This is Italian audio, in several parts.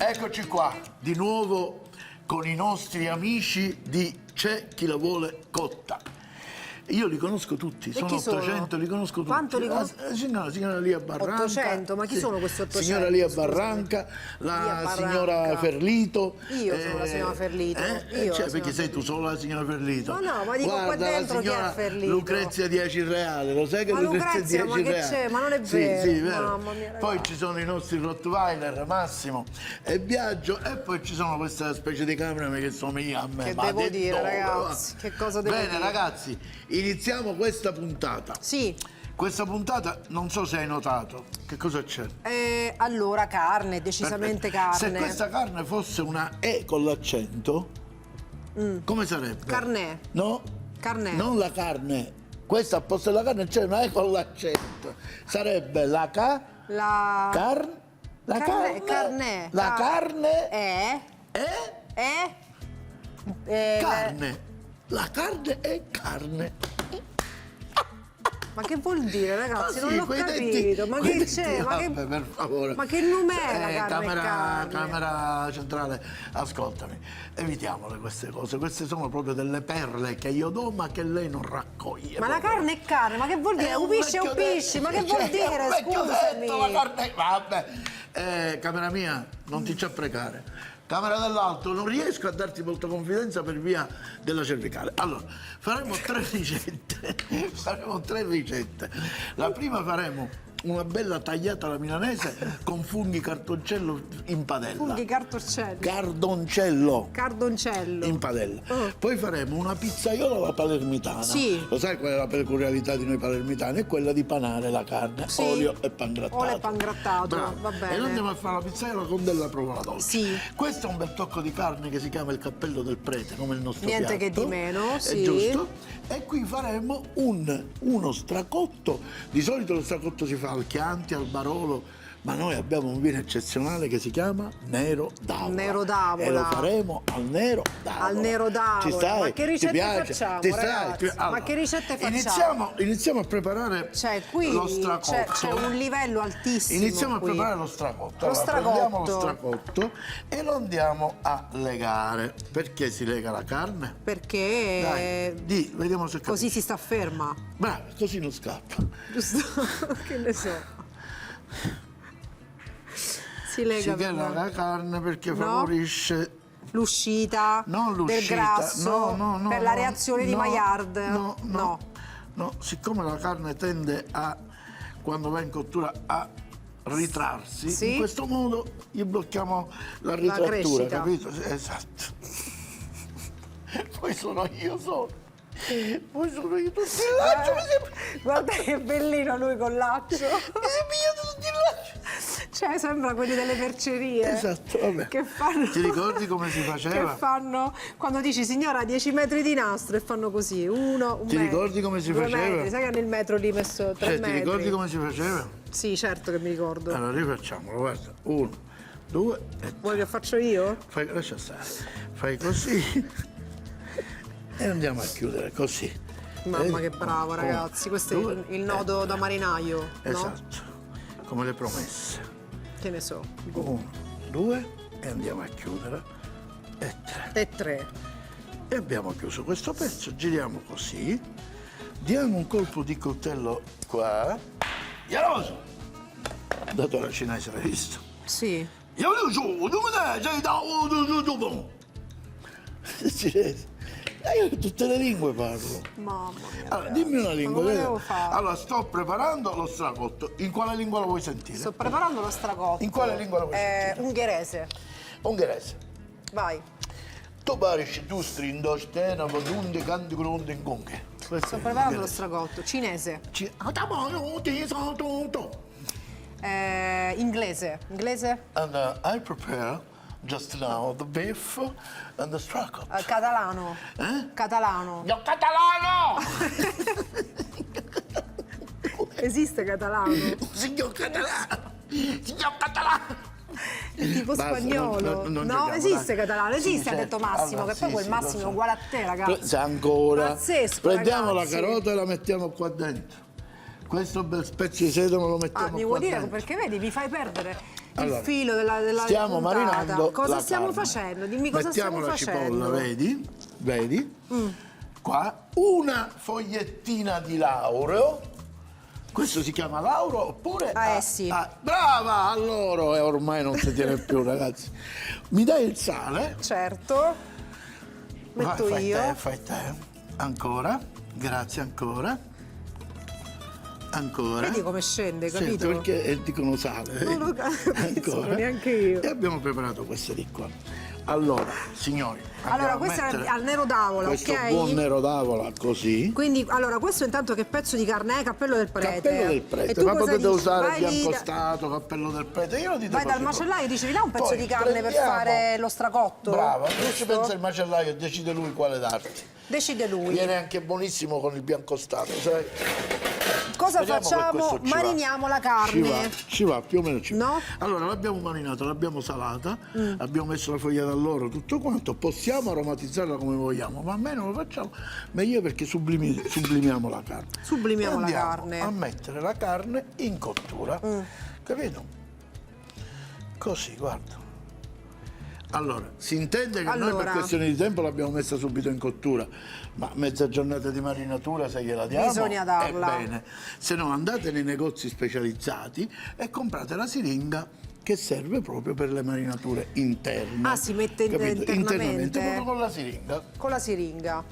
Eccoci qua, di nuovo con i nostri amici di C'è chi la vuole cotta. Io li conosco tutti, sono 800, li conosco tutti. Quanto li conosco? La signora Lia Barranca. 800, ma chi sono questi 800? Signora Lia Barranca, la signora Ferlito. Io sono la signora Ferlito. Io cioè, perché sei tu solo la signora Ferlito? Ma no, ma dico guarda, qua dentro chi è Ferlito? Lucrezia 10 reale, lo sai che ma Lucrezia 10 ma che reale? c'è? Ma non è Sì, vero. sì, vero. Mamma mia, ragazzi. Poi ci sono i nostri Rottweiler, Massimo e Biagio, e poi ci sono questa specie di cameraman che somiglia a me. Che ma devo dire, dove, ragazzi? Che cosa devo Bene, dire? ragazzi, iniziamo questa puntata. Sì. Questa puntata, non so se hai notato, che cosa c'è? Allora, carne, decisamente Perfetto. Se carne. questa carne fosse una E con l'accento, come sarebbe? Carne. No? Carne. Non la carne. Questa al posto della carne c'è una E con l'accento. Sarebbe la La carne. La carne. carne. La carne. Carne. La carne è carne. Ma che vuol dire, ragazzi? Ah, non sì, l'ho quei capito. denti- Ma quei che denti- c'è? vabbè, per favore. Ma che numero la carne e carne? Camera centrale, ascoltami, evitiamole queste cose. Queste sono proprio delle perle che io do, ma che lei non raccoglie. Ma la proprio. carne è carne, ma che vuol dire? Upisce, upisci, ma che vuol Cioè, dire? un vecchio Scusami. detto, la carne. Vabbè. Camera mia, non ti c'è precare. Camera dell'alto, non riesco a darti molta confidenza per via della cervicale. Allora, faremo tre ricette. La prima faremo una bella tagliata alla milanese con funghi cartoncello in padella. Funghi cartoncello. Cardoncello in padella. Poi faremo una pizzaiola alla palermitana. Sì. Lo sai qual è la peculiarità di noi palermitani? È quella di panare la carne, Sì. olio e pangrattato. Olio e pangrattato, Bravo. va bene. E noi andiamo a fare la pizzaiola con della provola dolce. Sì. Questo è un bel tocco di carne che si chiama il cappello del prete, come il nostro Niente piatto. che di meno, È sì. giusto. E qui faremo uno stracotto. Di solito lo stracotto si fa al Chianti, al Barolo, ma noi abbiamo un vino eccezionale che si chiama Nero d'Avola. Nero d'Avola. E lo faremo al Nero d'Avola. Al Nero d'Avola. Ci stai? Ma che ricette Ti piace? facciamo, Ti stai? ragazzi? Allora, Ma che ricette facciamo? Iniziamo a preparare Cioè, qui lo stracotto. c'è un livello altissimo. Iniziamo a qui. preparare lo stracotto. Lo Allora, stracotto. prendiamo lo stracotto e lo andiamo a legare. Perché si lega la carne? Perché Dai, vediamo se così si sta ferma. Bravo, così non scappa. Giusto? Che ne so. Si lega Si lega la carne perché favorisce l'uscita non del l'uscita, grasso no, per la reazione di Maillard. No, siccome la carne tende a, quando va in cottura, a ritrarsi, Sì. in questo modo gli blocchiamo la ritrattura, crescita. capito? Sì, esatto. Poi sono io solo. Poi sono io tutto il laccio, mi sembra. Guarda che bellino lui con laccio. Mi sembra io tutto il laccio. Cioè, sembra quelli delle mercerie. Esatto, vabbè. Che fanno... Ti ricordi come si faceva? Che fanno quando dici signora 10 metri di nastro e fanno così, un Ti metro, ricordi come si 2 faceva? metri, sai che hanno il metro lì messo 3 Cioè, metri. ti ricordi come si faceva? Sì, certo che mi ricordo. Allora rifacciamolo, guarda. 1, 2 e Vuoi che faccio io? lascia stare. Fai così e andiamo a chiudere così. Mamma Vedi? che bravo ragazzi, questo è il nodo da marinaio, no? Esatto, come le promesse. Che ne so. 1, 2 e andiamo a chiudere. E 3. E 3. E abbiamo chiuso questo pezzo, giriamo così, diamo un colpo di coltello qua. Iaroso! Dato la cinese, l'hai visto? Sì. Cinese. Io tutte le lingue parlo. Mamma mia. Allora, dimmi una lingua. come vedi? devo fare? Allora, sto preparando lo stracotto. In quale lingua lo vuoi sentire? Sto preparando lo stracotto. In quale lingua lo vuoi sentire? Ungherese. Ungherese. Vai. Tu pari tu strindo stena vadunde canti gronde in conche. Sto preparando lo stracotto. Cinese. Inglese. Inglese. And I prepare just now the beef and the stracotto. Catalano. Catalano. Io catalano! Esiste catalano? Signor catalano! Signor catalano! È tipo Basta, spagnolo. non No, giochiamo, esiste dai. catalano, esiste, Sì, ha detto certo. Massimo, Allora, che poi sì, quel sì, Massimo lo è so. uguale a te, ragazzi. C'è ancora. Pazzesco, Prendiamo ragazzi. la carota e la mettiamo qua dentro. Questo bel pezzo di sedano lo mettiamo Ah, mi qua vuoi dire dentro. perché vedi, mi fai perdere Allora, il filo della stiamo puntata. marinando Cosa la stiamo carne. facendo? Dimmi cosa Mettiamo stiamo la facendo. cipolla, vedi? Qua una fogliettina di laureo. Questo si chiama lauro oppure... Sì. Brava, allora ormai non si tiene più, ragazzi. Mi dai il sale? Certo. Metto io. Fai te. Ancora. Grazie, ancora. Vedi come scende, capito? Senti, perché dicono sale. Non lo capisco neanche io. E abbiamo preparato queste di qua. Allora, signori. Allora, andiamo a questo è mettere al nero d'avola, questo ok? buon nero d'avola così. Quindi, allora, questo intanto che pezzo di carne è? Cappello del prete. Cappello del E prete, tu ma cosa potete dici? usare Vai lì biancostato, cappello del prete. Io lo dico Vai dal così. macellaio, dici, mi dà un pezzo Poi di carne per prendiamo- fare lo stracotto? Brava, non ci Giusto? pensa il macellaio, decide lui quale darti. Decide lui. Viene anche buonissimo con il biancostato, sai? Cosa Speriamo che facciamo? questo ci va. Mariniamo la carne. Ci va, più o meno ci va. No? Allora, l'abbiamo marinata, l'abbiamo salata, abbiamo messo la foglia d'alloro, tutto quanto. Possiamo aromatizzarla come vogliamo, ma a me non lo facciamo. Meglio perché sublimiamo la carne. Sublimiamo E la andiamo carne. a mettere la carne in cottura. Capito? Così, guarda. Allora, si intende che noi per questione di tempo l'abbiamo messa subito in cottura, ma mezza giornata di marinatura se gliela diamo Bisogna darla. è bene. Se no andate nei negozi specializzati e comprate la siringa che serve proprio per le marinature interne. Ah, si mette capito? internamente? proprio con la siringa. Con la siringa.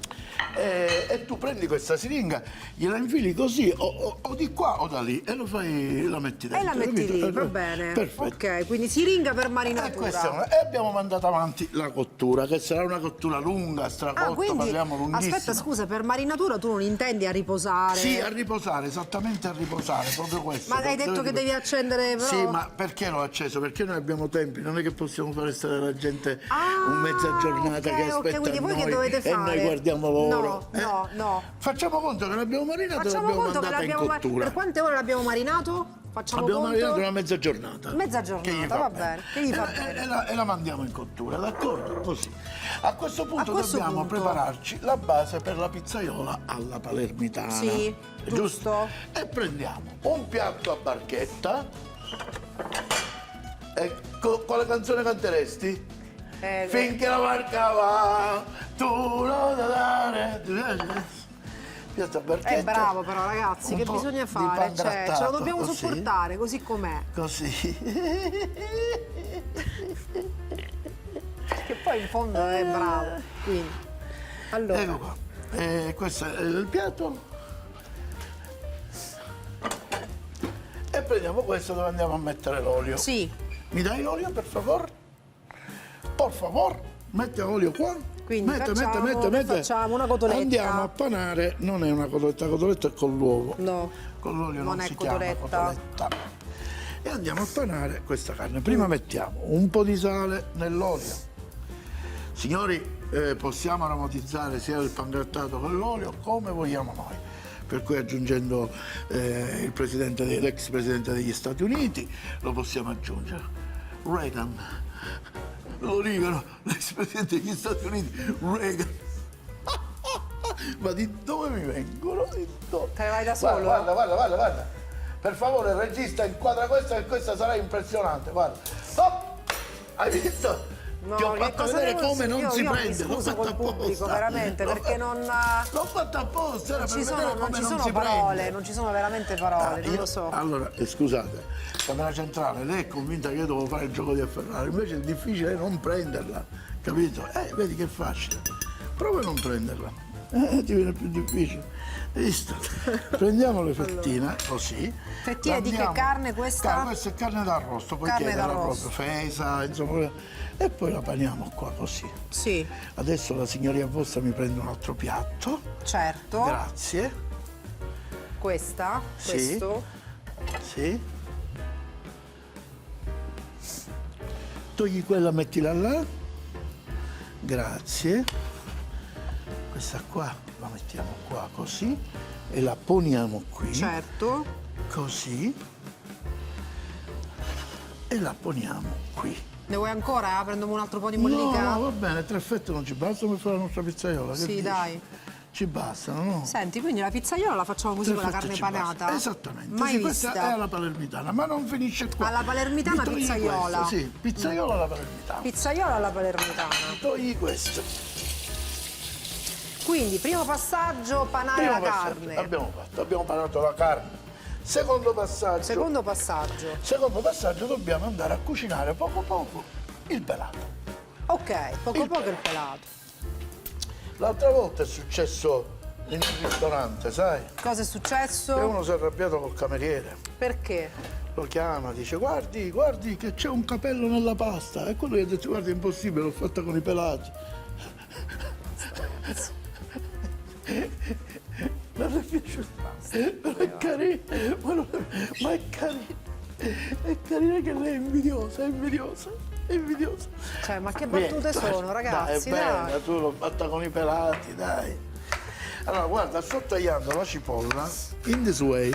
E tu prendi questa siringa, gliela infili così o di qua o da lì e la metti dentro. E la metti capito? lì, va bene. Perfetto. Ok, quindi siringa per marinatura. E abbiamo mandato avanti la cottura, che sarà una cottura lunga, stracotto, quindi, parliamo lunghissimo. aspetta, scusa, per marinatura tu non intendi a riposare? Sì, a riposare, esattamente a riposare, proprio questo. Ma hai detto che devi accendere però? Sì, ma perché l'ho acceso? Perché noi abbiamo tempi, non è che possiamo fare stare la gente un mezza giornata che aspetta quindi voi noi che dovete e fare? noi guardiamo loro. No. Facciamo conto che l'abbiamo marinato e Facciamo l'abbiamo conto che mandata in l'abbiamo cottura. per quante ore l'abbiamo marinato? Facciamo Abbiamo conto? marinato una mezza giornata. Mezza Che gli giornata, fa va bene. Che gli fa bene. E la mandiamo in cottura, d'accordo? Così. A questo punto questo dobbiamo punto. prepararci la base per la pizzaiola alla palermitana. Sì, È giusto. E prendiamo un piatto a barchetta. E quale canzone canteresti? Finché la barca va, tu lo da dare. Piatto a barchetta. È bravo però ragazzi, Un che po' bisogna di fare? pan Cioè, ce lo grattato, dobbiamo così. sopportare così com'è. Così. Che poi in fondo è bravo. Quindi. Allora. Ecco qua. Questo è il piatto. E prendiamo questo dove andiamo a mettere l'olio. Sì. Mi dai l'olio per favore? Per favore, mette l'olio qua. Quindi mette. facciamo una cotoletta. Andiamo a panare, non è una cotoletta è con l'uovo. No. Con l'olio non è si cotoletta. chiama cotoletta. E andiamo a panare questa carne. Prima mettiamo un po' di sale nell'olio. Signori, possiamo aromatizzare sia il pangrattato che l'olio come vogliamo noi. Per cui aggiungendo l'ex presidente degli Stati Uniti lo possiamo aggiungere. Reagan, lo dicono, l'ex presidente degli Stati Uniti, Reagan. Ma di dove mi vengono? Di dove? Te ne vai da solo? Guarda. Per favore, il regista, inquadra questa che questa sarà impressionante. Guarda. Oh! Hai visto? No, Ti ho che fatto cosa vedere devo- come non io- si io mi prende. L'ho scuso fatto col pubblico, apposta. veramente, perché non- L'ho fatto apposta, era per vedere non come ci non sono si parole, prende. non ci sono veramente parole, non Io- lo so. Allora, scusate, Camera Centrale, lei è convinta che io devo fare il gioco di afferrare, invece è difficile non prenderla, capito? Vedi che è facile. Prova a non prenderla. Ti viene più difficile. Hai visto? Prendiamo le fettine, così. Fettine di che carne questa? Questa è carne d'arrosto, puoi Carne chiederla d'arrosto. proprio, fesa, insomma. E poi la paniamo qua così. Sì, Adesso la signoria vostra mi prende un altro piatto. certo. Grazie. Questa, Sì. questo. Sì. Togli quella, mettila là. Grazie. Questa qua la mettiamo qua così e la poniamo qui. Certo. Così. E la poniamo qui. Ne vuoi ancora? Prendiamo un altro po' di No, mollica? no, va bene, 3 fette non ci bastano per fare la nostra pizzaiola. che Sì, dici? dai. ci bastano, no? Senti, quindi la pizzaiola la facciamo così con la carne Ci basta. panata? Esattamente, Mai sì, vista. questa è alla palermitana, ma non finisce qua. Alla palermitana Mi togli pizzaiola. questo, sì, pizzaiola alla palermitana. Pizzaiola alla palermitana. Togli questo. Quindi, primo passaggio, panare Primo la passaggio, carne. abbiamo fatto, abbiamo panato la carne. Secondo passaggio. Secondo passaggio. Secondo passaggio dobbiamo andare a cucinare poco poco il pelato. Ok, poco poco il pelato. L'altra volta è successo in un ristorante, sai? Cosa è Che successo? uno si è arrabbiato col cameriere. Perché? Lo chiama, dice guardi che c'è un capello nella pasta. E quello gli ha detto guardi è impossibile, l'ho fatta con i pelati. Non le è piaciuto. Però è carino, ma è carino. È carina che lei è invidiosa, è invidiosa, è invidiosa. Cioè, ma che battute sono, ragazzi? Dai, è Dai. bella, tu l'ho fatta con i pelati, dai. Allora, guarda, sto tagliando la cipolla in this way,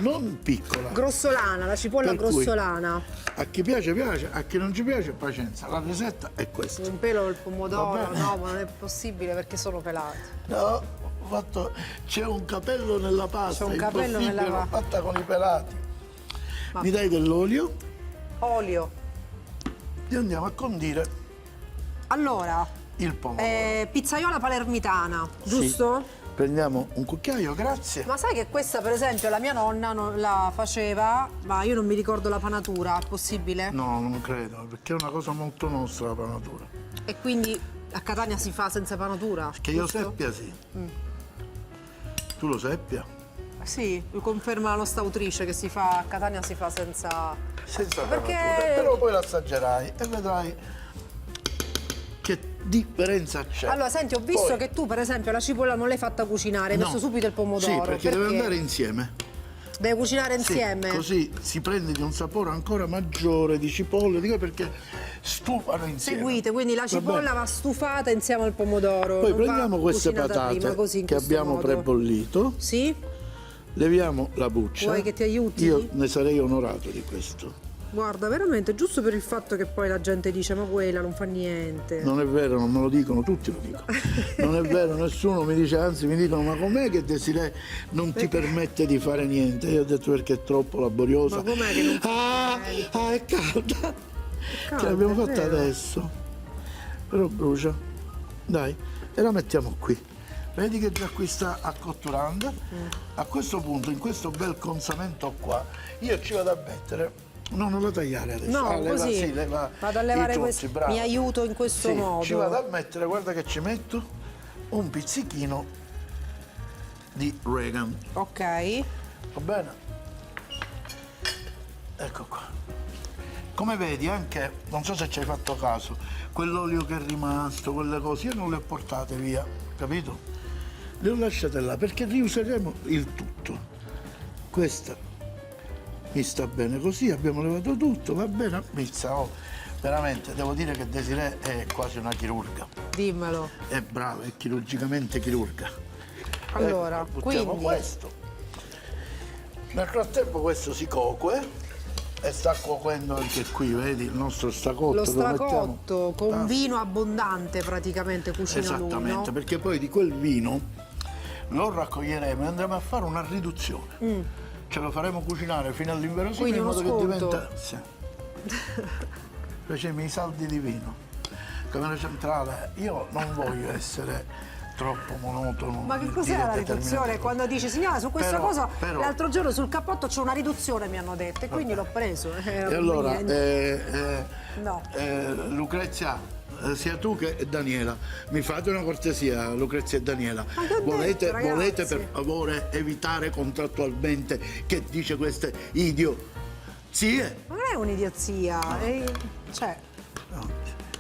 non piccola. Grossolana, la cipolla Per cui- grossolana. A chi piace piace, a chi non ci piace pazienza. La ricetta è questa. Un pelo il Va pomodoro, bene. no, ma non è possibile perché sono pelati. No, ho fatto. C'è un capello nella pasta. C'è un è capello impossibile, nella l'ho fatta con i pelati. Ma- Mi dai dell'olio Olio. e andiamo a condire Allora, il pomodoro. pizzaiola palermitana, giusto? Sì. Prendiamo un cucchiaio, grazie. Ma sai che questa, per esempio, la mia nonna non la faceva, ma io non mi ricordo la panatura, è possibile? No, non credo, perché è una cosa molto nostra la panatura. E quindi a Catania si fa senza panatura? Che io giusto? seppia, sì. Tu lo seppia? Sì, lo conferma la nostra autrice che si fa a Catania si fa senza... Senza Perché- panatura. Però poi l'assaggerai e vedrai che differenza c'è. Allora, senti, ho visto Poi- che tu, per esempio, la cipolla non l'hai fatta cucinare, hai No. messo subito il pomodoro. Sì, perché deve andare insieme. Deve cucinare Sì, insieme? così si prende di un sapore ancora maggiore di cipolle, dico perché stufano insieme. Seguite, quindi la Va cipolla bene? va stufata insieme al pomodoro. Poi non va prendiamo queste cucinata patate prima, così, in che questo abbiamo modo. prebollito, Sì? leviamo la buccia. Vuoi che ti aiuti? Io ne sarei onorato di questo. Guarda, veramente, giusto per il fatto che poi la gente dice ma quella non fa niente. Non è vero, non me lo dicono, tutti lo dicono. Non è vero, nessuno mi dice, anzi mi dicono ma com'è che Desiree non ti permette di fare niente? Io ho detto perché è troppo laboriosa. Ma com'è che non ti è calda. Che l'abbiamo è fatta vero. adesso. Però brucia. Dai, e la mettiamo qui. Vedi che già qui sta accotturando? A questo punto, in questo bel consamento qua, io ci vado a mettere. No, non la tagliare adesso. No, leva, così sì, leva vado a i levare tozzi, questo, brava. mi aiuto in questo Sì, modo. ci vado a mettere, guarda che ci metto un pizzichino di Regan. Ok. Va bene? Ecco qua. Come vedi anche, non so se ci hai fatto caso, quell'olio che è rimasto, quelle cose, io non le ho portate via, capito? Le ho lasciate là perché riuseremo il tutto. Questa mi sta bene così, abbiamo levato tutto, va bene? Mizza, oh, veramente, devo dire che Desiree è quasi una chirurga. Dimmelo. È brava, è chirurgicamente chirurga. Allora, Ecco, buttiamo quindi questo. Nel frattempo questo si cocque e sta cuocendo anche qui, vedi, il nostro stracotto. lo mettiamo- stracotto con Ah, vino abbondante praticamente cucina lui, esattamente, no? perché poi di quel vino lo raccoglieremo e andremo a fare una riduzione. Ce lo faremo cucinare fino all'inverosimile Quindi in uno modo che sconto. diventa. Sì. Facciamo i saldi di vino. Camera centrale, io non voglio essere troppo monotono. Ma che nel cos'è dire la determinate riduzione? cose. Quando dici signora su questa Però- cosa però- l'altro giorno sul cappotto c'è una riduzione mi hanno detto e quindi l'ho preso. E allora, No. Lucrezia, sia tu che Daniela, mi fate una cortesia, Lucrezia e Daniela. Ma che ho detto, ragazzi? Volete per favore evitare contrattualmente che dice queste idiozie? Ma non è un'idiozia, cioè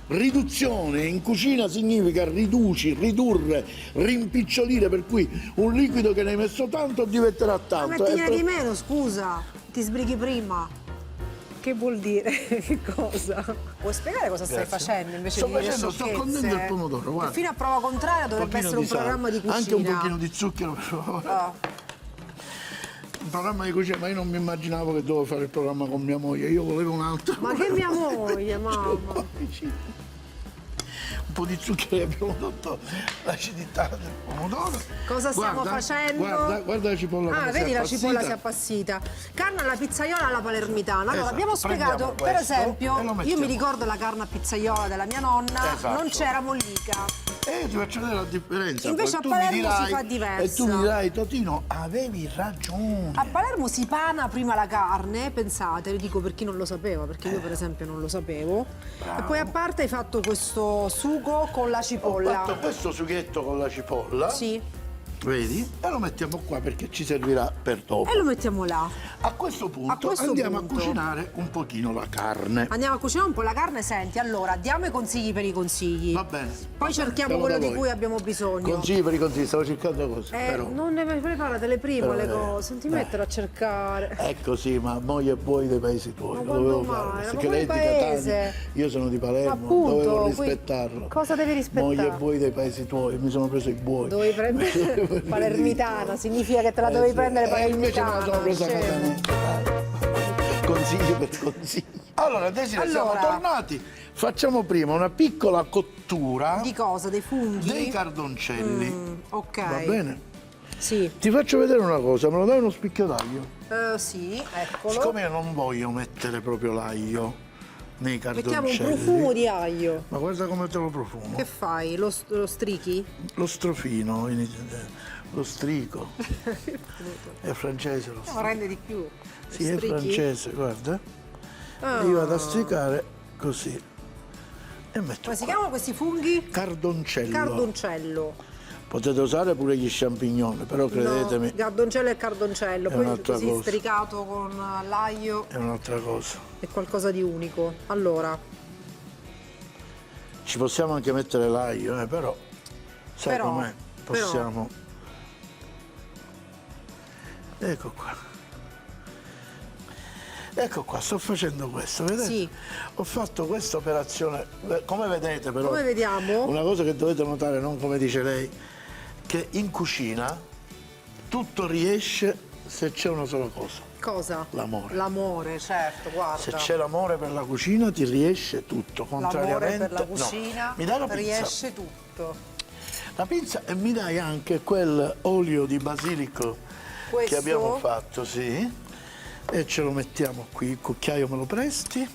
Riduzione in cucina significa riduci, ridurre, rimpicciolire, per cui un liquido che ne hai messo tanto diventerà ma tanto. mettigliene di meno, scusa, ti sbrighi prima. Che vuol dire? Che cosa? Puoi spiegare cosa stai Grazie. facendo invece Sto di dire facendo- sto sciocchezze? condendo il pomodoro, guarda. Che fino a prova contraria dovrebbe Pochino essere un sale, programma di cucina. anche un pochino di zucchero, per favore. Ah, Un programma di cucina, ma io non mi immaginavo che dovevo fare il programma con mia moglie, io volevo un altro. ma che mia moglie, mamma. un po' di zucchero, abbiamo tolto l'acidità del pomodoro. Cosa stiamo facendo? Guarda la cipolla. Ah, come vedi, si è la cipolla si è appassita. appassita. Carne alla pizzaiola alla palermitana. Allora, Esatto, abbiamo spiegato, prendiamo per questo esempio, e lo io mettiamo. mi ricordo la carne a pizzaiola della mia nonna, Esatto. non c'era mollica. Ti faccio vedere la differenza. Invece Poi a tu mi Palermo si dirai- fa diversa. E tu mi dirai, Totino, avevi ragione. A Palermo si pana prima la carne, pensate, lo dico per chi non lo sapeva, perché io per esempio non lo sapevo. Bravo. E poi a parte hai fatto questo sugo con la Ho cipolla. fatto questo sughetto con la cipolla, Sì, vedi? E lo mettiamo qua perché ci servirà per dopo. e lo mettiamo là. A questo punto questo andiamo punto. a cucinare un pochino la carne. Andiamo a cucinare un po' la carne, senti, allora, diamo i consigli per i consigli. Va bene. Poi cerchiamo Siamo quello da di voi. cui abbiamo bisogno. Consigli per i consigli, stavo cercando cose. Però. Non ne preparatele prima Però, le cose, non ti mettere a cercare. È così, ma moglie e buoi dei paesi tuoi. Ma lo quando dovevo mai? fare. Ma Perché quale lei è di paese? Catania, io sono di Palermo, Appunto, dovevo qui- rispettarlo. cosa devi rispettare? Moglie e buoi dei paesi tuoi, mi sono preso i buoi. Dovevi prendere palermitana, significa che te la dovevi sì. prendere Invece me la palermitana. sono presa scemo. Catania. Consigli per consigli. Allora, Desiree, siamo Allora. tornati. Facciamo prima una piccola cottura Di cosa? Dei funghi? dei cardoncelli. Ok. Va bene? Sì. Ti faccio vedere una cosa, me lo dai uno spicchio d'aglio? Sì, eccolo. Siccome io non voglio mettere proprio l'aglio nei Mettiamo un cardoncelli. profumo di aglio. Ma guarda come te lo profumo. Che fai? Lo strichi? Lo strofino, lo strico. È francese lo No, strico. rende di più. Sì, è Strichi? francese, guarda. Ah. Io vado a stricare così. E metto Come si qua. chiamano questi funghi? Cardoncello. Cardoncello. Potete usare pure gli champignon, però credetemi, No, cardoncello e cardoncello. È Poi un'altra così cosa. stricato con l'aglio è un'altra cosa. è qualcosa di unico. Allora, Ci possiamo anche mettere l'aglio, però sai Però, com'è? però. Possiamo. Ecco qua. Ecco qua, sto facendo questo, vedete? Sì. Ho fatto questa operazione, come vedete però, come vediamo? una cosa che dovete notare, non come dice lei, che in cucina tutto riesce se c'è una sola cosa. Cosa? L'amore. L'amore, certo, guarda. Se c'è l'amore per la cucina ti riesce tutto, l'amore contrariamente... per la no. cucina Mi dai la pizza? riesce tutto. La pizza e mi dai anche quel olio di basilico Questo? che abbiamo fatto, sì. E ce lo mettiamo qui, il cucchiaio me lo presti.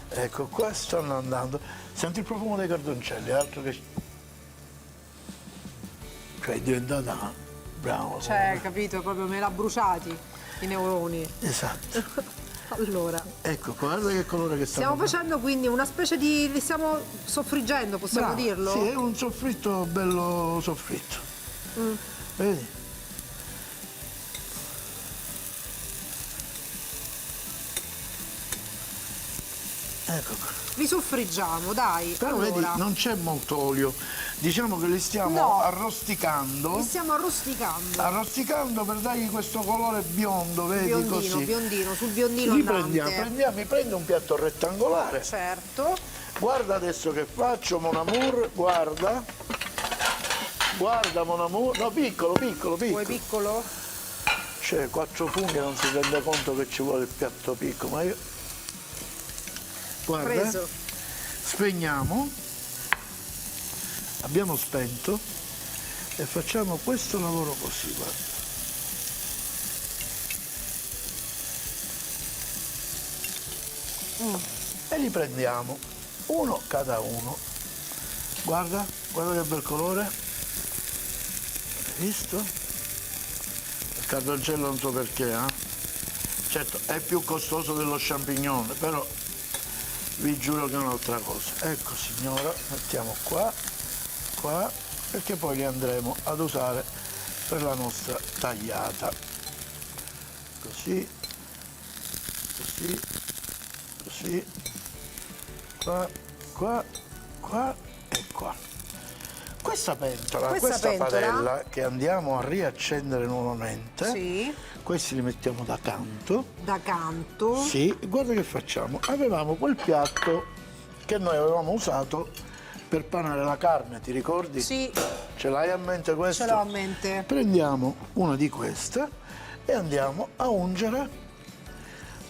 Ecco qua, stanno andando. Senti il profumo dei cardoncelli, altro che... Cioè è diventata bravo. Cioè, capito, proprio me l'ha bruciati i neuroni. Esatto. Allora, Ecco, guarda che colore che stiamo stanno. facendo quindi una specie di... li stiamo soffriggendo, possiamo Bravo. dirlo? Sì, è un soffritto bello soffritto. Vedi? Ecco qua. Li soffriggiamo, dai. Però allora, vedi, non c'è molto olio. Diciamo che li stiamo No. arrosticando. li stiamo arrosticando. Arrosticando per dargli questo colore biondo, vedi Biondino, così. biondino, sul biondino Li andante. mi prendo un piatto rettangolare. Certo. Guarda adesso che faccio, mon amour, guarda. Guarda, mon amour. No, piccolo, piccolo, Vuoi piccolo. piccolo? C'è 4 funghi, non si rende conto che ci vuole il piatto piccolo, ma io... Guarda, Preso. spegniamo. Abbiamo spento e facciamo questo lavoro così, guarda. E li prendiamo, uno cada uno. Guarda, guarda che bel colore. Hai visto? Il cardoncello non so perché, Certo, è più costoso dello champignon, però vi giuro che è un'altra cosa. Ecco signora, mettiamo qua, qua, perché poi li andremo ad usare per la nostra tagliata. Così, così, così, qua, qua, qua e qua. Questa pentola, questa padella che andiamo a riaccendere nuovamente, Sì. questi li mettiamo da canto. Da canto. Sì, guarda che facciamo. Avevamo quel piatto che noi avevamo usato per panare la carne, ti ricordi? Sì, Ce l'hai a mente questo? ce l'ho a mente. Prendiamo una di queste e andiamo a ungere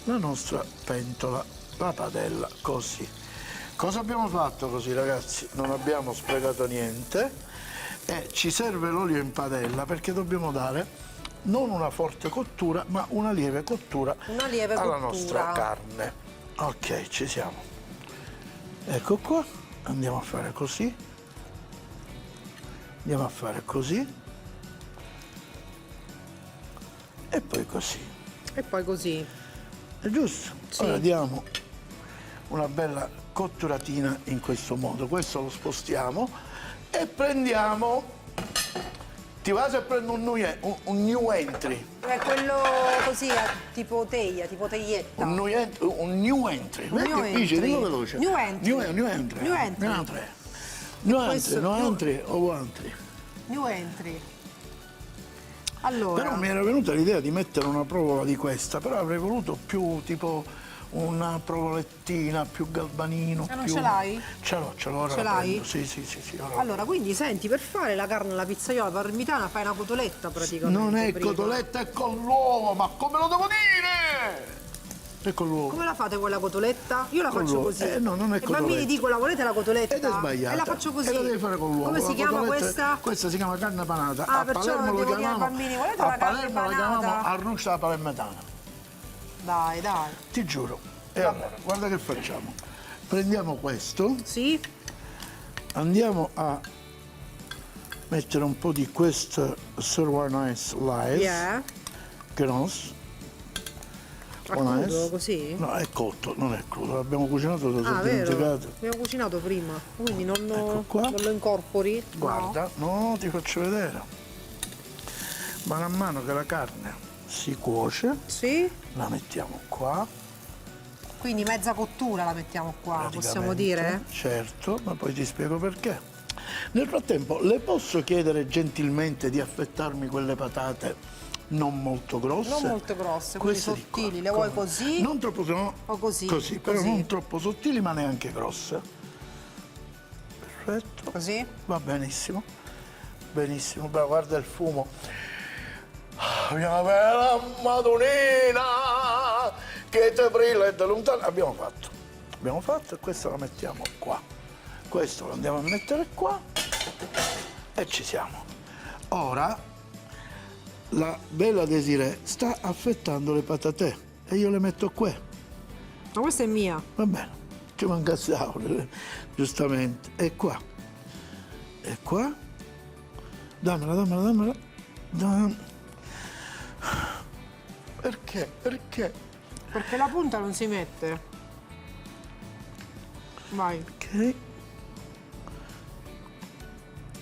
la nostra pentola, la padella, così. Cosa abbiamo fatto così, ragazzi? Non abbiamo sprecato niente e ci serve l'olio in padella perché dobbiamo dare non una forte cottura, ma una lieve cottura alla nostra carne. Ok, ci siamo. Ecco qua, andiamo a fare così. Andiamo a fare così. E poi così. E poi così. È giusto? Sì. Ora diamo una bella cotturatina in questo modo. Questo lo spostiamo e prendiamo. Ti vai a prendere un new entry. È quello così, tipo teglia, tipo teglietta. Un new entry. Vedi che dice, dillo veloce. New entry. New entry. New entry. O entry. New entry. Allora. Però mi era venuta l'idea di mettere una provola di questa, però avrei voluto più tipo una provolettina, più galbanino. Ah, non più... ce l'hai? Ce l'ho, ora Ce la l'hai? prendo. Sì. Ora Allora, quindi senti, per fare la carne alla pizzaiola parmigiana fai una cotoletta praticamente. non è prima. cotoletta, è con l'uovo, ma come lo devo dire? È con l'uovo. Come la fate quella cotoletta? Io la Con faccio l'uovo. così. No, non è I bambini cotoletta. dicono, volete la cotoletta? Ed è sbagliata. E la faccio così. E la devi fare con l'uovo. Come si La chiama cotoletta- questa? Questa si chiama carne panata. Ah, a perciò Palermo devo lo dire ai chiamiamo, bambini, volete a la carne Palermo la panata? chiamiamo arruccia alla palermitana. Dai. Ti giuro. E allora, guarda che facciamo. Prendiamo questo, Sì? andiamo a mettere un po' di questo sirloin slice, Yeah. grosso. A crudo, così? No, è cotto, non è crudo, l'abbiamo cucinato, lo Ah, sono vero? dimenticato. Abbiamo cucinato prima, quindi non, Ecco qua. non lo incorpori? Guarda, no, ti faccio vedere. Man mano che la carne si cuoce, No. Sì? la mettiamo qua. Quindi mezza cottura la mettiamo qua, possiamo praticamente. dire? Certo, ma poi ti spiego perché. Nel frattempo, le posso chiedere gentilmente di affettarmi quelle patate non molto grosse? Non molto grosse, quindi Queste di qua, sottili. Le vuoi come? così? Non troppo, no, O così? così, però Così. non troppo sottili, ma neanche grosse. Perfetto. Così? Va benissimo. Benissimo, beh, guarda il fumo. Mia bella Madonnina che te brilla da lontano. Abbiamo fatto e questa la mettiamo qua. Questo lo andiamo a mettere qua e ci siamo. Ora la bella Desiree sta affettando le patate e io le metto qui. Ma questa è mia. Va bene, ci mancasse altro, giustamente. E qua. E qua. Dammela. Perché? Perché la punta non si mette. Vai. Ok,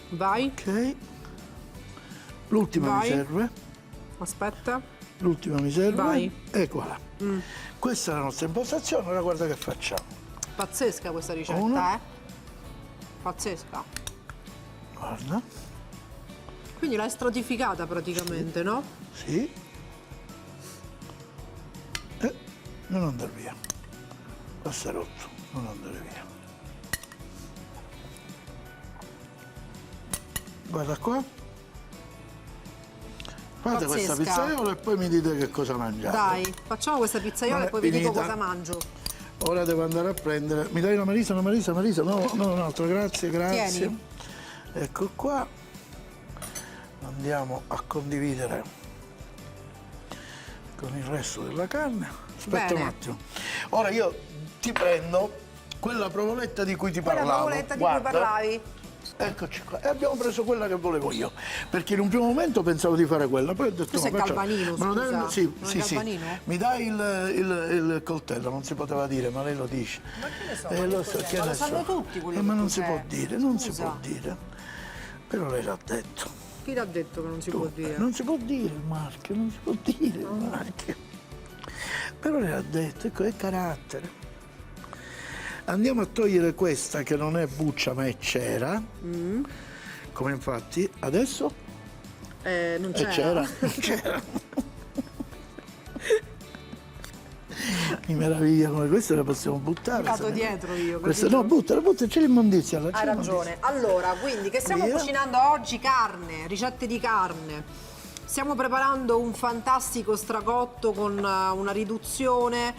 Vai. ok. L'ultima mi Vai. serve. Aspetta. L'ultima mi serve. Vai. Eccola. Questa è la nostra impostazione, ora guarda che facciamo. Pazzesca questa ricetta, Una. Pazzesca. Guarda. Quindi l'hai stratificata praticamente, no? Sì. E non andare via. Questo è rotto, non andare via. Guarda qua. Fate questa Pazzesca. pizzaiola e poi mi dite che cosa mangiate. Dai, facciamo questa pizzaiola Non e è poi vi dico finita. cosa mangio. Ora devo andare a prendere. Mi dai una Marisa? No, un altro, grazie. Tieni. Ecco qua. Andiamo a condividere con il resto della carne. Aspetta Bene. un attimo. Ora io ti prendo quella provoletta di cui ti Quella parlavo. provoletta di Guarda. cui parlavi. Eccoci qua. E abbiamo preso quella che volevo io. Perché in un primo momento pensavo di fare quella, poi ho detto Questo no, è facciamo- galvanino, me lo dai- scusa. Sì, Non è sì. galvanino? Mi dai il coltello, non si poteva dire, ma lei lo dice. Ma che ne so, Lo so, che ma ne lo sanno so. tutti quello Ma che non cos'è. si può dire, non si Scusa. può dire. Però lei l'ha detto. Chi l'ha detto che non si può dire? Non si può dire il marchio, non si può dire il marchio. Però lei l'ha detto, ecco, è carattere. Andiamo a togliere questa che non è buccia ma è cera. Come infatti adesso Non è c'era. c'era. Mi meraviglia come questa la possiamo buttare. Vado se ne- dietro io, Questa, capito? no, buttala, c'è l'immondizia là, c'è Hai l'immondizia. ragione. Allora, quindi che stiamo Via. cucinando oggi? Carne, ricette di carne. Stiamo preparando un fantastico stracotto con una riduzione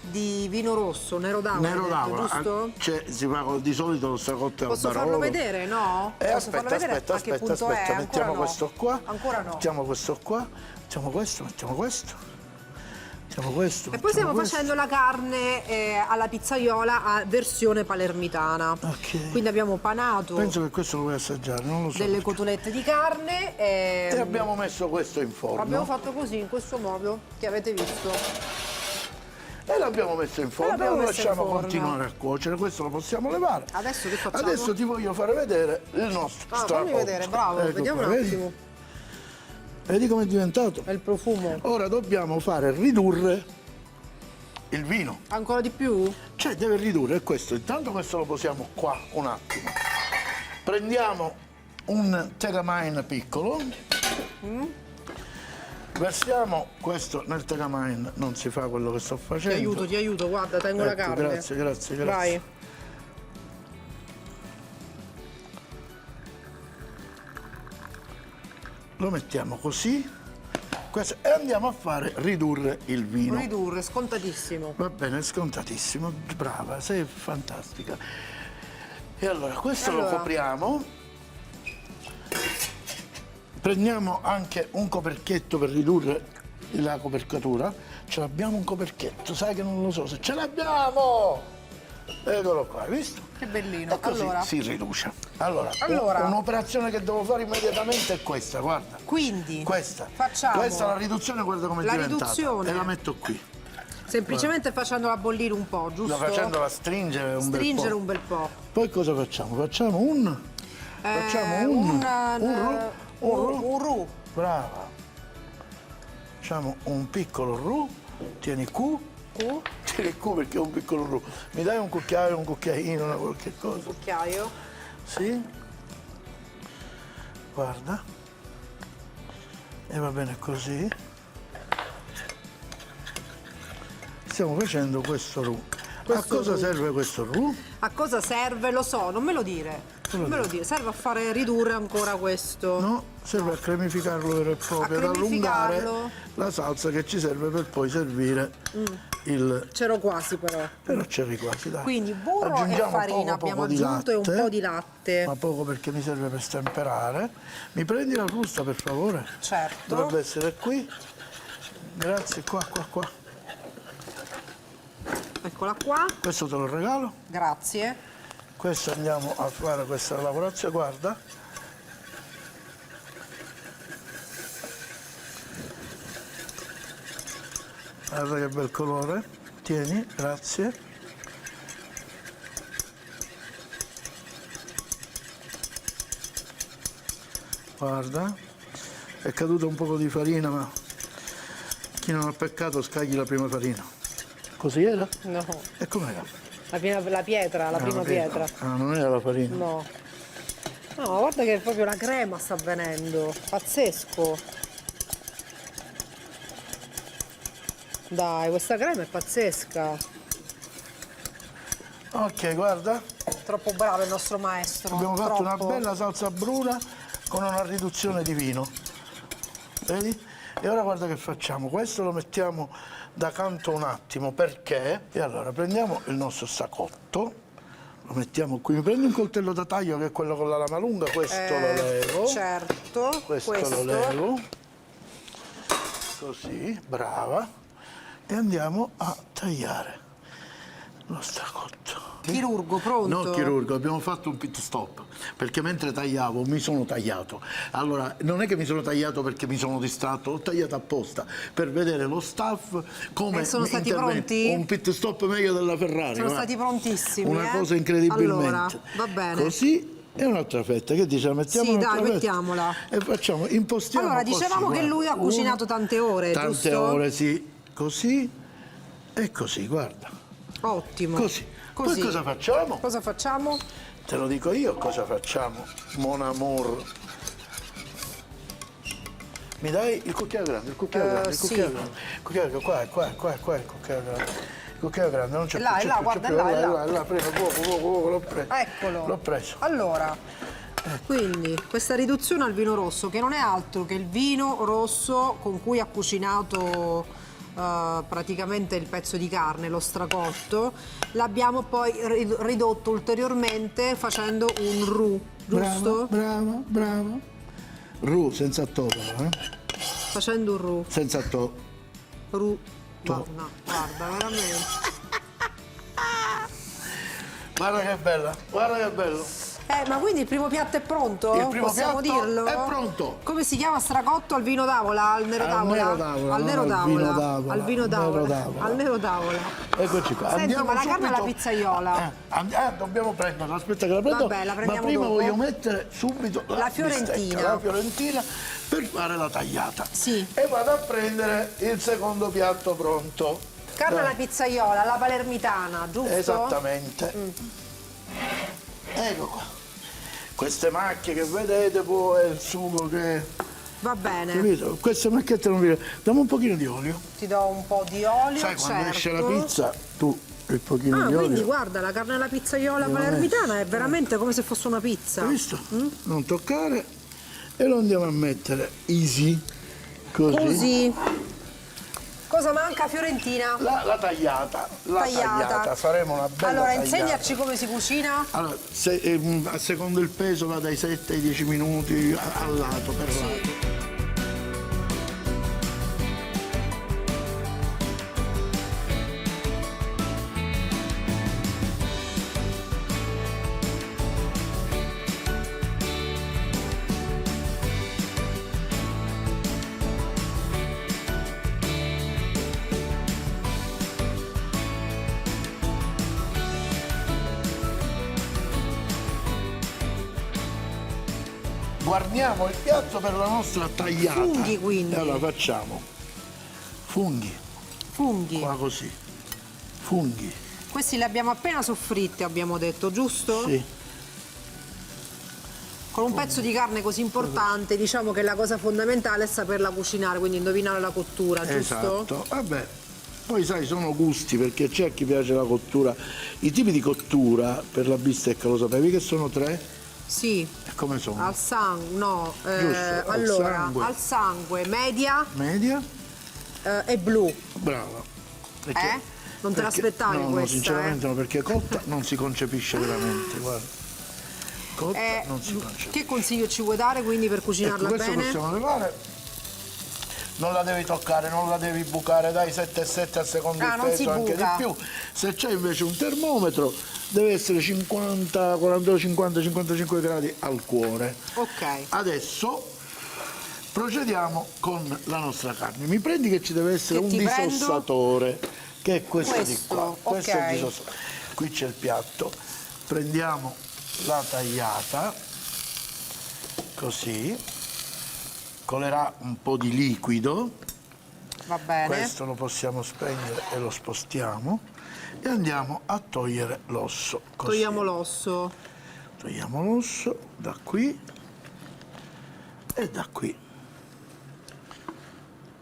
di vino rosso, Nero d'Avola, Nero d'Avola, giusto? cioè, si fa di solito lo stracotto al Posso Barolo. farlo vedere, no? Posso farlo vedere a che punto è? Ancora mettiamo no. questo qua. Ancora no. Mettiamo questo qua, mettiamo questo, mettiamo questo. Mettiamo questo. E poi stiamo mettiamo facendo la carne alla pizzaiola a versione palermitana. Ok. Quindi abbiamo panato Penso che questo lo vuoi assaggiare, non lo so. delle cotolette di carne E abbiamo messo questo in forno. abbiamo fatto così, in questo modo che avete visto. E l'abbiamo messo in forno e l'abbiamo lo messo in lasciamo forno. continuare a cuocere. Questo lo possiamo levare. Adesso che facciamo? Adesso ti voglio fare vedere il nostro Fammi stracotto. vedere, bravo, Ecco vediamo qua, un vedi? attimo. Vedi com'è diventato? È il profumo. Ora dobbiamo fare ridurre il vino. Ancora di più? Cioè deve ridurre questo. Intanto questo lo posiamo qua un attimo. Prendiamo un Tegamain piccolo. Versiamo questo nel Tegamain, non si fa quello che sto facendo. Ti aiuto, guarda, tengo la Ecco, carne. grazie. Vai. Lo mettiamo così e andiamo a fare ridurre il vino. Ridurre, scontatissimo. Va bene, scontatissimo, brava, sei fantastica. E allora questo lo copriamo. Prendiamo anche un coperchietto per ridurre la copercatura. Ce l'abbiamo un coperchietto, sai che non lo so se ce l'abbiamo! Eccolo qua, hai visto? Che bellino. E così Allora, si riduce. Allora, un'operazione che devo fare immediatamente è questa, guarda. quindi Questa. facciamo Questa è la riduzione, guarda come è la diventata. riduzione. E la metto qui. semplicemente facendola bollire un po', giusto? Facendola stringere un bel po'. Stringere un bel po'. Poi cosa facciamo? Facciamo un roux. Brava. Facciamo un piccolo roux. Tieni Q. Tieni Q perché è un piccolo roux. Mi dai un cucchiaio, un cucchiaino, una qualche cosa? Cucchiaio. Sì. Guarda. E va bene così. Stiamo facendo questo roux. A cosa serve questo roux? A cosa serve? Lo so, non me lo dire. Non me lo dire. Serve a fare ridurre ancora questo. No, serve a cremificarlo vero e proprio, ad allungare la salsa che ci serve per poi servire il... C'ero quasi però. Però c'eri quasi, dai. Quindi burro Aggiungiamo e farina abbiamo aggiunto e un po' di latte. Ma poco perché mi serve per stemperare. Mi prendi la frusta per favore? Certo. Dovrebbe essere qui. Grazie, qua. Eccola qua. Questo te lo regalo. Grazie. Questo andiamo a fare questa lavorazione, guarda. Guarda che bel colore. Tieni, grazie. Guarda. È caduta un poco di farina, ma chi non ha peccato scagli la prima farina. Così era? No. E com'era? La pietra, la prima pietra. Ah, non era la farina? No. No, guarda che proprio la crema sta venendo. Pazzesco. Dai, questa crema è pazzesca. Ok, guarda. Troppo bravo il nostro maestro. Abbiamo fatto una troppo. bella salsa bruna con una riduzione di vino. Vedi? E ora guarda che facciamo. Questo lo mettiamo da canto un attimo, perché? E allora prendiamo il nostro sacotto, lo mettiamo qui. Mi prendi un coltello da taglio che è quello con la lama lunga, questo lo levo. Certo. Questo lo levo. Così, brava. E andiamo a tagliare lo stracotto. Chirurgo, pronto? No, chirurgo, abbiamo fatto un pit stop, perché mentre tagliavo mi sono tagliato. Allora, non è che mi sono tagliato perché mi sono distratto, ho tagliato apposta per vedere lo staff come sono stati interviene. pronti? Un pit stop meglio della Ferrari. Sono guarda. stati prontissimi, Una cosa incredibilmente. Allora, va bene. Così e un'altra fetta, che dice? La mettiamo Sì, un'altra dai, fetta? mettiamola. E facciamo, impostiamo Allora, così, dicevamo che guarda. lui ha cucinato tante ore, Tante giusto? ore, sì. Così e così, guarda. Ottimo. Così. Poi cosa facciamo? Cosa facciamo? Te lo dico io cosa facciamo, mon amour. Mi dai il cucchiaio grande, il cucchiaio grande, il sì. cucchiaio grande. Il cucchiaio, qua, il cucchiaio grande. Il cucchiaio grande, non c'è Là, più, là, c'è guarda, più, là, là, prego, poco, l'ho preso. Eccolo. L'ho preso. Allora, quindi questa riduzione al vino rosso, che non è altro che il vino rosso con cui ha cucinato praticamente il pezzo di carne, lo stracotto, l'abbiamo poi ridotto ulteriormente facendo un roux, giusto? Brava. Roux senza to però, Facendo un roux. senza to. Roux. No, guarda, veramente. Guarda che bella, guarda che bello. Ma quindi il primo piatto è pronto? Il primo Possiamo piatto dirlo? è pronto. Come si chiama? Stracotto al vino d'avola? Al nero d'avola? Al nero d'avola. Al vino d'avola. Al nero d'avola. Eccoci qua. Senti, Andiamo ma la carne alla subito. pizzaiola? Dobbiamo prenderla, aspetta che la prendo. Vabbè, la ma prendiamo prima dopo. voglio mettere subito La fiorentina. bistecca, la fiorentina per fare la tagliata. Sì. E vado a prendere il secondo piatto pronto. Carne alla pizzaiola, alla palermitana, giusto? Esattamente. Ecco qua. Queste macchie che vedete poi è il sugo che... Va bene. Capito? Queste macchiette non vi... Dammi un pochino di olio. Ti do un po' di olio, Sai, quando certo. esce la pizza, tu il pochino Ah, di quindi olio. guarda, la carne alla pizzaiola palermitana è veramente come se fosse una pizza. Hai visto? Non toccare. E lo andiamo a mettere easy. Così. Cosa manca, Fiorentina? La tagliata. La tagliata. Faremo una bella Allora, tagliata. insegnaci come si cucina. Allora, a secondo il peso va dai 7 ai 10 minuti al lato, per lato. Guarniamo il piatto per la nostra tagliata. Funghi, quindi. E allora facciamo funghi, Funghi. qua così. Funghi. Questi li abbiamo appena soffritti, abbiamo detto, giusto? Sì. Con un pezzo di carne così importante, diciamo che la cosa fondamentale è saperla cucinare, quindi indovinare la cottura, giusto? Esatto. Vabbè. Poi sai, sono gusti, perché c'è a chi piace la cottura. I tipi di cottura per la bistecca, lo sapevi che sono 3? Sì. E come sono? Al sangue, no. Giusto, allora, al sangue, media Media? e blu. Brava. Non te l'aspettavi no, questa? No, sinceramente no, perché cotta non si concepisce veramente, guarda. Cotta non si concepisce. Che consiglio ci vuoi dare quindi per cucinarla Questo bene? possiamo levare. Non la devi toccare, non la devi bucare, dai 7,7 a secondo il non si peso, anche di buca. più. Se c'è invece un termometro deve essere 50, 42, 50, 55 gradi al cuore. Ok. Adesso procediamo con la nostra carne. Mi prendi che ci deve essere Che un ti prendo? disossatore, che è questo di qua. Questo, Questo è ok. il disossatore. Qui c'è il piatto. Prendiamo la tagliata, così. Colerà un po' di liquido. Va bene. Questo lo possiamo spegnere e lo spostiamo. E andiamo a togliere l'osso. Così. Togliamo l'osso. Togliamo l'osso da qui e da qui.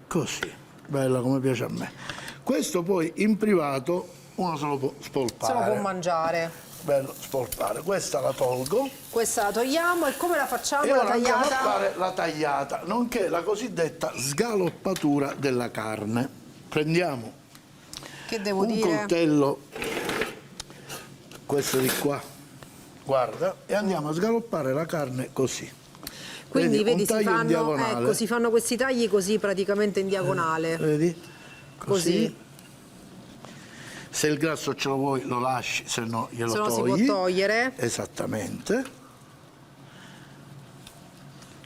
Così, bella come piace a me. Questo poi in privato uno se lo può spolpare. Se lo può mangiare. Bello spolpare. Questa la tolgo. Questa la togliamo e come la facciamo E la ora andiamo a tagliata? fare la tagliata, nonché la cosiddetta sgaloppatura della carne. Prendiamo Che devo un dire? coltello, questo di qua, guarda, e andiamo a sgaloppare la carne così. Quindi vedi, un taglio in diagonale. ecco, si fanno questi tagli così praticamente in diagonale. Vedi? Così. Se il grasso ce lo vuoi lo lasci, se no glielo Se no si togli. può togliere. Esattamente.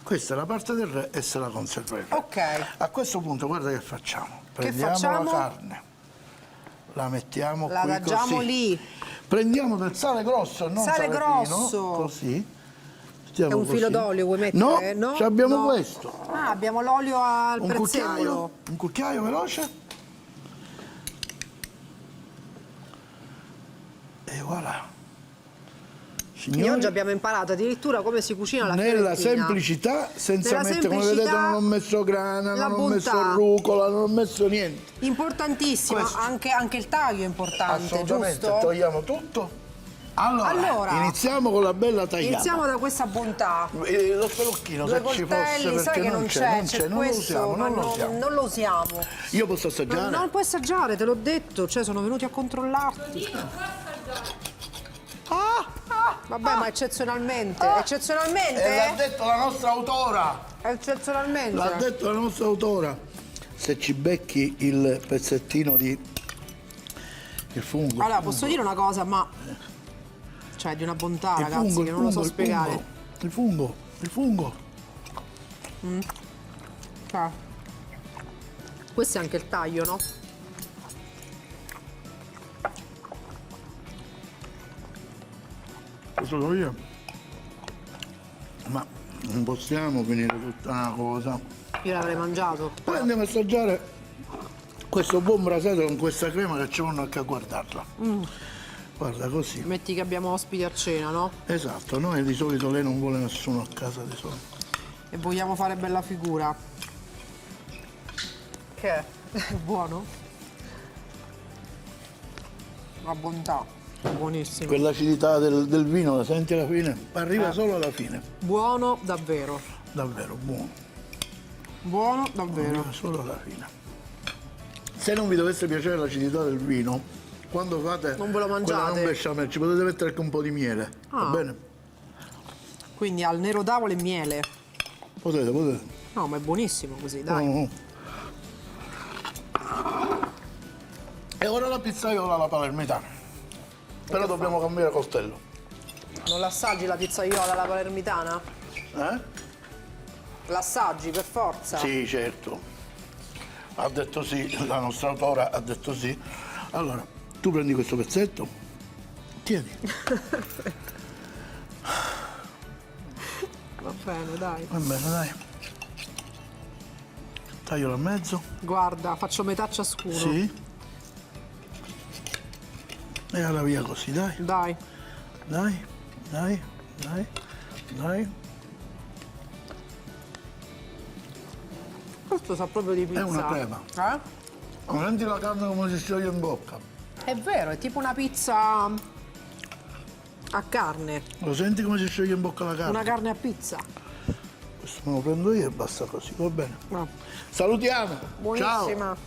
Questa è la parte del re e se la conserveremo. Ok. A questo punto guarda che facciamo. Prendiamo facciamo? la carne, la mettiamo La qui adagiamo così. lì. Prendiamo del sale grosso e non Sale sale grosso. fino, così. È Stiamo un filo così. d'olio, vuoi mettere? No, ci abbiamo questo. Ah, abbiamo l'olio al prezzemolo. Un cucchiaio veloce. E voilà. Quindi Signori, oggi abbiamo imparato addirittura come si cucina la nella fiorentina. semplicità, senza Nella mettere, come vedete semplicità, non ho messo grana, la non ho messo bontà. rucola, non ho messo niente. Importantissimo, Questo. anche il taglio è importante, Assolutamente, giusto? togliamo tutto. Allora, iniziamo con la bella tagliata. Iniziamo da questa bontà. Lo spelocchino, Due se ci fosse, coltelli, sai perché che non c'è non lo questo, usiamo, ma non lo usiamo. non lo usiamo. Io posso assaggiare? Non puoi assaggiare, te l'ho detto, cioè sono venuti a controllarti. Vabbè, ma eccezionalmente, eccezionalmente? E l'ha detto la nostra autora. Eccezionalmente. L'ha detto la nostra autora. Se ci becchi il pezzettino di il fungo. Allora, posso dire una cosa, ma cioè di una bontà, Il ragazzi, fungo, che il non lo so fungo, spiegare. Il fungo, il fungo. Cioè, questo è anche il taglio, no? Questo so io. Ma non possiamo finire tutta una cosa. Io l'avrei mangiato. Poi andiamo a assaggiare questo buon brasato con questa crema che ci vanno anche a guardarla. Guarda così. Metti che abbiamo ospiti a cena, no? Esatto, noi di solito lei non vuole nessuno a casa di solito. E vogliamo fare bella figura. Che è? È buono? La bontà, buonissimo. Quell'acidità del vino, la senti alla fine? Arriva solo alla fine. Buono davvero. Davvero buono. Buono davvero. Arriva solo alla fine. Se non vi dovesse piacere l'acidità del vino, quando fate Non ve lo quella mangiate? non bechamel, ci potete mettere anche un po' di miele. Va Ah. bene? Quindi al nero d'avola e miele. Potete. No, ma è buonissimo così, dai. Oh. E ora la pizzaiola alla palermitana. Però dobbiamo cambiare coltello. Non l'assaggi la pizzaiola alla palermitana? Eh? L'assaggi per forza. Sì, certo. Ha detto sì, la nostra autora ha detto sì. Allora, tu prendi questo pezzetto, tieni. Va bene, dai. Va bene, dai. Taglialo a mezzo. Guarda, faccio metà ciascuno. Sì. E alla via così, dai. Dai. Dai. Questo sa proprio di pizza. È una crema. Eh? Senti la carne come si scioglie in bocca. È vero, è tipo una pizza a carne. Lo senti come si scioglie in bocca la carne? Una carne a pizza. Questo me lo prendo io e basta così, va bene. No. Salutiamo. Buonissima. Ciao.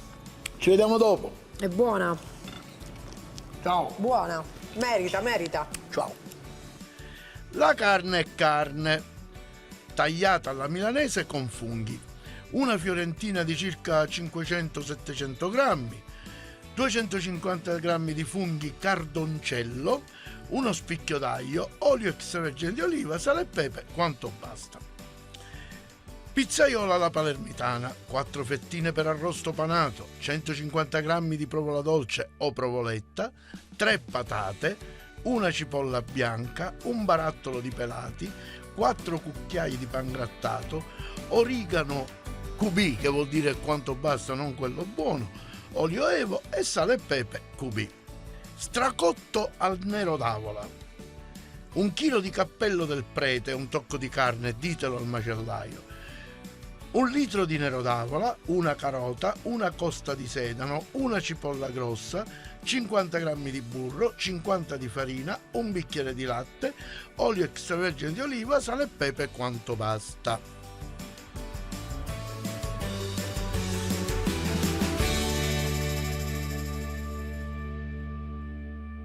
Ci vediamo dopo. È buona. Ciao. Buona. Merita. Ciao. La carne è carne, tagliata alla milanese con funghi. Una fiorentina di circa 500-700 grammi, 250 grammi di funghi cardoncello, uno spicchio d'aglio, olio extravergine di oliva, sale e pepe, quanto basta. Pizzaiola alla palermitana, 4 fettine per arrosto panato, 150 grammi di provola dolce o provoletta, 3 patate, una cipolla bianca, un barattolo di pelati, 4 cucchiai di pangrattato, origano QB, che vuol dire quanto basta, non quello buono, olio evo e sale e pepe QB. Stracotto al nero d'avola. 1 chilo di cappello del prete, un tocco di carne, ditelo al macellaio. 1 litro di nero d'avola, una carota, una costa di sedano, una cipolla grossa, 50 grammi di burro, 50 di farina, un bicchiere di latte, olio extravergine di oliva, sale e pepe quanto basta.